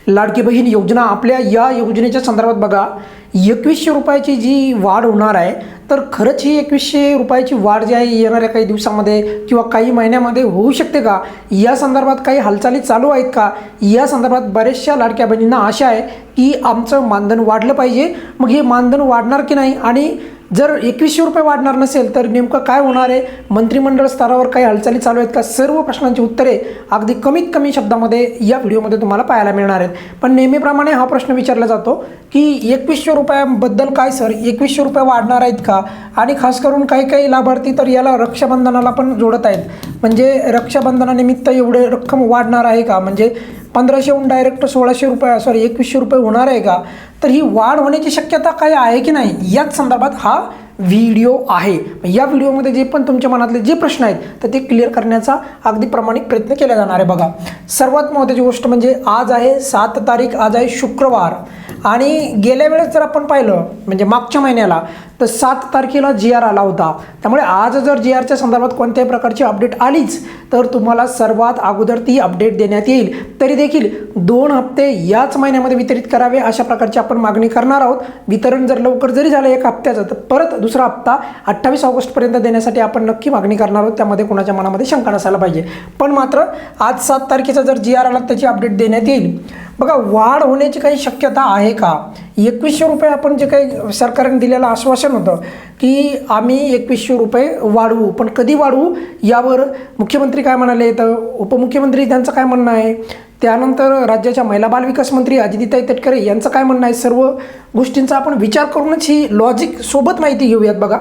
लाडकी बहीण योजना, आपल्या या योजनेच्या संदर्भात बघा 2100 रुपयाची जी वाढ होणार आहे, तर खरंच ही 2100 रुपयाची वाढ जी आहे येणाऱ्या काही दिवसामध्ये किंवा काही महिन्यामध्ये होऊ शकते का? या संदर्भात काही हालचाली चालू आहेत का? या संदर्भात बऱ्याचशा लाडक्या बहिणींना आशा आहे की आमचं मानधन वाढलं पाहिजे. मग हे मानधन वाढणार की नाही, आणि जर 2100 रुपये वाढणार नसेल तर नेमकं काय होणार आहे? मंत्रिमंडळ स्तरावर काही हालचाली चालू आहेत का? सर्व प्रश्नांची उत्तरे अगदी कमीत कमी शब्दामध्ये या व्हिडिओमध्ये तुम्हाला पाहायला मिळणार आहेत. पण नेहमीप्रमाणे हा प्रश्न विचारला जातो की 2100 रुपयाबद्दल काय सर, 2100 रुपये वाढणार आहेत का? आणि खास करून काही काही लाभार्थी तर याला रक्षाबंधनाला पण जोडत आहेत. म्हणजे रक्षाबंधनानिमित्त एवढे रक्कम वाढणार आहे का? म्हणजे 1500हून डायरेक्ट 1600 रुपये 2100 रुपये होणार आहे का? तर ही वाढ होण्याची शक्यता काय आहे की नाही, याच संदर्भात हा व्हिडिओ आहे. या व्हिडिओमध्ये जे पण तुमच्या मनातले जे प्रश्न आहेत तर ते क्लिअर करण्याचा अगदी प्रामाणिक प्रयत्न केला जाणार आहे. बघा, सर्वात महत्त्वाची गोष्ट म्हणजे आज आहे 7 तारीख, आज आहे शुक्रवार. आणि गेल्या वेळेस जर आपण पाहिलं म्हणजे मागच्या महिन्याला तर 7 तारखेला GR आला होता. त्यामुळे आज जर GRच्या संदर्भात कोणत्याही प्रकारची अपडेट आलीच तर तुम्हाला सर्वात अगोदर ती अपडेट देण्यात येईल. तरी देखील 2 हप्ते याच महिन्यामध्ये वितरित करावे अशा प्रकारची आपण मागणी करणार आहोत. वितरण जर लवकर जरी झालं 1 हप्त्याचं तर परत दुसरा हप्ता 28 ऑगस्टपर्यंत देण्यासाठी आपण नक्की मागणी करणार आहोत. त्यामध्ये कोणाच्या मनामध्ये शंका नसायला पाहिजे. पण मात्र आज 7 तारखेचा जर GR आला त्याची अपडेट देण्यात येईल. बघा, वाढ होण्याची काही शक्यता आहे का? 2100 रुपये आपण जे काही सरकारने दिलेलं आश्वासन होतं की आम्ही 2100 रुपये वाढवू, पण कधी वाढवू यावर मुख्यमंत्री काय म्हणाले, तर उपमुख्यमंत्री त्यांचं काय म्हणणं आहे, त्यानंतर राज्याच्या महिला बालविकास मंत्री अदितीताई तटकरे यांचं काय म्हणणं आहे, सर्व गोष्टींचा आपण विचार करूनच ही लॉजिक सोबत माहिती घेऊयात. बघा,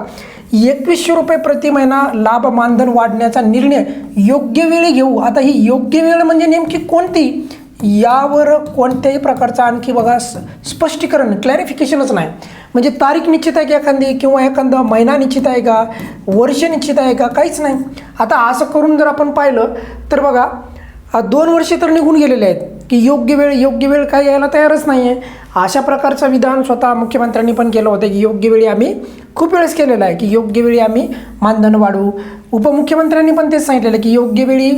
2100 रुपये प्रति महिना लाभ मानधन वाढण्याचा निर्णय योग्य वेळी घेऊ. आता ही योग्य वेळ म्हणजे नेमकी कोणती, यावर कोणत्याही प्रकारचा आणखी बघा स्पष्टीकरण क्लॅरिफिकेशनच नाही. म्हणजे तारीख निश्चित आहे का एखादी, किंवा एखादा महिना निश्चित आहे का, वर्ष निश्चित आहे का, काहीच नाही. आता असं करून जर आपण पाहिलं तर बघा 2 वर्षे तर निघून गेलेले आहेत की योग्य वेळ काय यायला तयारच नाही आहे. अशा प्रकारचं विधान स्वतः मुख्यमंत्र्यांनी पण केलं होतं की योग्य वेळी आम्ही खूप वेळेस केलेलं आहे की योग्य वेळी आम्ही मानधन वाढवू. उपमुख्यमंत्र्यांनी पण तेच सांगितलेलं की योग्य वेळी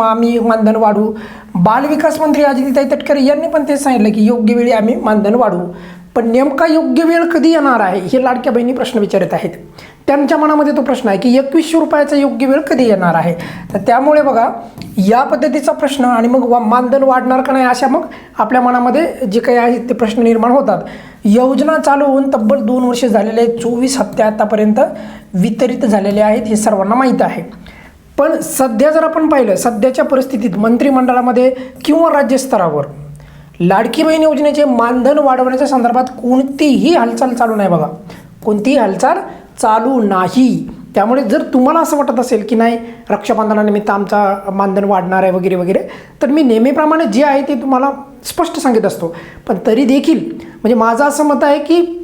आम्ही मानधन वाढवू. बालविकास मंत्री अदितीताई तटकरे यांनी पण तेच सांगितलं की योग्य वेळी आम्ही मानधन वाढवू. पण नेमका योग्य वेळ कधी येणार आहे हे लाडक्या बहिणी प्रश्न विचारत आहेत. त्यांच्या मनामध्ये तो प्रश्न आहे की 2100 रुपयाचा योग्य वेळ कधी येणार आहे. तर त्यामुळे बघा या पद्धतीचा प्रश्न आणि मग मानधन वाढणार का नाही अशा मग आपल्या मनामध्ये जे काही आहे ते प्रश्न निर्माण होतात. योजना चालू होऊन तब्बल 2 वर्षे झालेले आहेत. 24 हप्ते आतापर्यंत वितरित झालेले आहेत हे सर्वांना माहीत आहे. पण सध्या जर आपण पाहिलं सध्याच्या परिस्थितीत मंत्रिमंडळामध्ये किंवा राज्यस्तरावर लाडकी बहीण योजनेचे मानधन वाढवण्याच्या संदर्भात कोणतीही हालचाल चालू नाही. बघा, कोणतीही हालचाल चालू नाही. त्यामुळे जर तुम्हाला असं वाटत असेल की नाही रक्षाबंधनानिमित्त आमचा मानधन वाढणार आहे वगैरे वगैरे, तर मी नेहमीप्रमाणे जे आहे ते तुम्हाला स्पष्ट सांगत असतो. पण तरी देखील म्हणजे माझं असं मत आहे की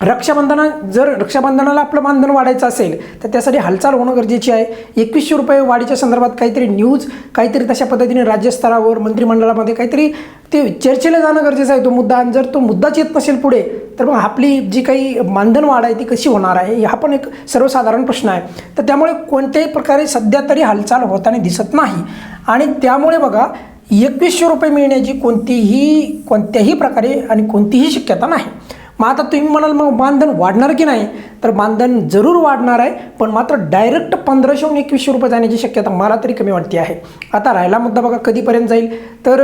जर रक्षाबंधनाला आपलं मानधन वाढायचं असेल तर त्यासाठी हालचाल होणं गरजेची आहे. 2100 रुपये वाढीच्या संदर्भात काहीतरी न्यूज काहीतरी तशा पद्धतीने राज्यस्तरावर मंत्रिमंडळामध्ये काहीतरी ते चर्चेला जाणं गरजेचं आहे तो मुद्दा. आणि जर तो मुद्दाच येत नसेल पुढे तर मग आपली जी काही मानधन वाढ आहे ती कशी होणार आहे हा पण एक सर्वसाधारण प्रश्न आहे. तर त्यामुळे कोणत्याही प्रकारे सध्या तरी हालचाल होताना दिसत नाही. आणि त्यामुळे बघा 2100 रुपये मिळण्याची कोणत्याही प्रकारे आणि कोणतीही शक्यता नाही. मग आता तुम्ही म्हणाल मग मानधन वाढणार की नाही, तर मानधन जरूर वाढणार आहे. पण मात्र डायरेक्ट 1500हून 2100 रुपये जाण्याची शक्यता मला तरी कमी वाटते आहे. आता राहिला मुद्दा बघा कधीपर्यंत जाईल, तर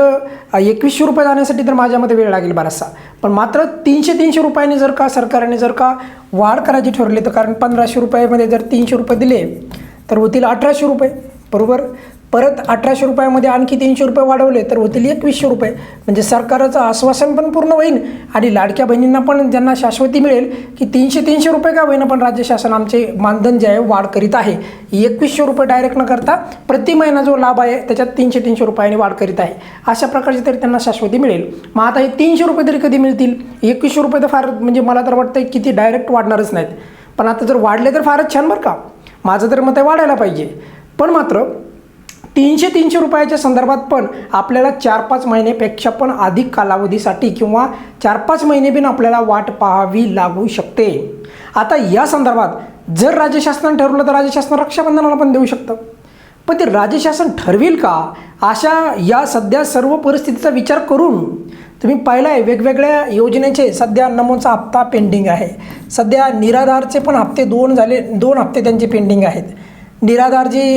2100 रुपये जाण्यासाठी तर माझ्यामध्ये वेळ लागेल बराचसा. पण मात्र 300 रुपयांनी जर का सरकारने जर का वाढ करायची ठरवली तर, कारण 1500 रुपयामध्ये जर 300 रुपये दिले तर होतील 1800 रुपये बरोबर. परत 1800 रुपयामध्ये आणखी 300 रुपये वाढवले तर होतील 2100 रुपये. म्हणजे सरकारचं आश्वासन पण पूर्ण होईल आणि लाडक्या बहिणींना पण ज्यांना शाश्वती मिळेल की 300 रुपये का होईना पण राज्य शासन आमचे मानधन जे आहे वाढ करीत आहे. 2100 रुपये डायरेक्ट न करता प्रति महिना जो लाभ आहे त्याच्यात 300 रुपयांनी वाढ करीत आहे. अशा प्रकारची तरी त्यांना शाश्वती मिळेल. मग आता हे 300 रुपये तरी कधी मिळतील? 2100 रुपये तर फार म्हणजे मला तर वाटतं की ते डायरेक्ट वाढणारच नाहीत. पण आता जर वाढले तर फारच छान बरं का. माझं तर मत आहे वाढायला पाहिजे. पण मात्र 300 रुपयाच्या संदर्भात पण आपल्याला 4-5 महिन्यापेक्षा पण अधिक कालावधीसाठी किंवा 4-5 महिने बिन आपल्याला वाट पाहावी लागू शकते. आता या संदर्भात जर राज्य शासनाने ठरवलं तर राज्य शासन रक्षाबंधनाला पण देऊ शकतं. पण ते राज्य शासन ठरवेल का? अशा या सध्या सर्व परिस्थितीचा विचार करून तुम्ही पाहिलं आहे वेगवेगळ्या योजनेचे सध्या नमोचा हप्ता पेंडिंग आहे. सध्या निराधारचे पण हप्ते 2 हप्ते त्यांचे पेंडिंग आहेत. निराधार जी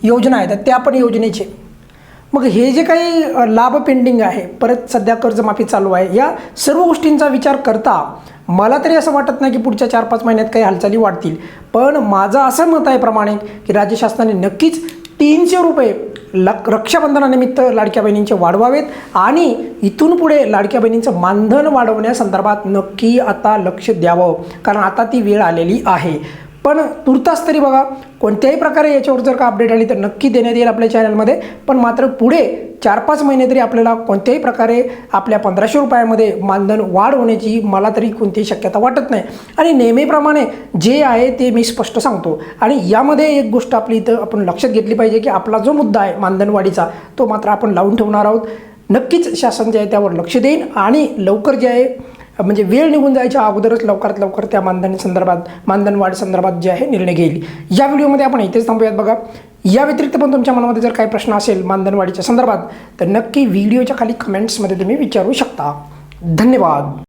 योजना आहेत त्या पण योजनेचे. मग हे जे काही लाभ पेंडिंग आहे, परत सध्या कर्जमाफी चालू आहे, या सर्व गोष्टींचा विचार करता मला तरी असं वाटत नाही की पुढच्या 4-5 महिन्यात काही हालचाली वाढतील. पण माझं असं मत आहे प्रमाणे की राज्य शासनाने नक्कीच 300 रुपये रक्षाबंधनानिमित्त लाडक्या बहिणींचे वाढवावेत आणि इथून पुढे लाडक्या बहिणींचं मानधन वाढवण्यासंदर्भात नक्की आता लक्ष द्यावं, कारण आता ती वेळ आलेली आहे. पण तुर्तास तरी बघा कोणत्याही प्रकारे याच्यावर जर का अपडेट आली तर नक्की देण्यात येईल आपल्या चॅनलमध्ये. पण मात्र पुढे 4-5 महिने तरी आपल्याला कोणत्याही प्रकारे आपल्या 1500 रुपयामध्ये मानधन वाढ होण्याची मला तरी कोणतीही शक्यता वाटत नाही. आणि नेहमीप्रमाणे जे आहे ते मी स्पष्ट सांगतो. आणि यामध्ये एक गोष्ट आपली इथं आपण लक्षात घेतली पाहिजे की आपला जो मुद्दा आहे मानधन वाढीचा तो मात्र आपण लावून ठेवणार आहोत. नक्कीच शासन जे आहे त्यावर लक्ष देईल आणि लवकर जे आहे म्हणजे वेळ निघून जायच्या अगोदरच लवकरात लवकर त्या मानधन वाढ संदर्भात जे आहे निर्णय घेईल. या व्हिडिओमध्ये आपण इथेच थांबूयात बघा. या व्यतिरिक्त पण तुमच्या मनामध्ये जर काही प्रश्न असेल मानधन वाढीच्या संदर्भात तर नक्की व्हिडिओच्या खाली कमेंट्समध्ये तुम्ही विचारू शकता. धन्यवाद.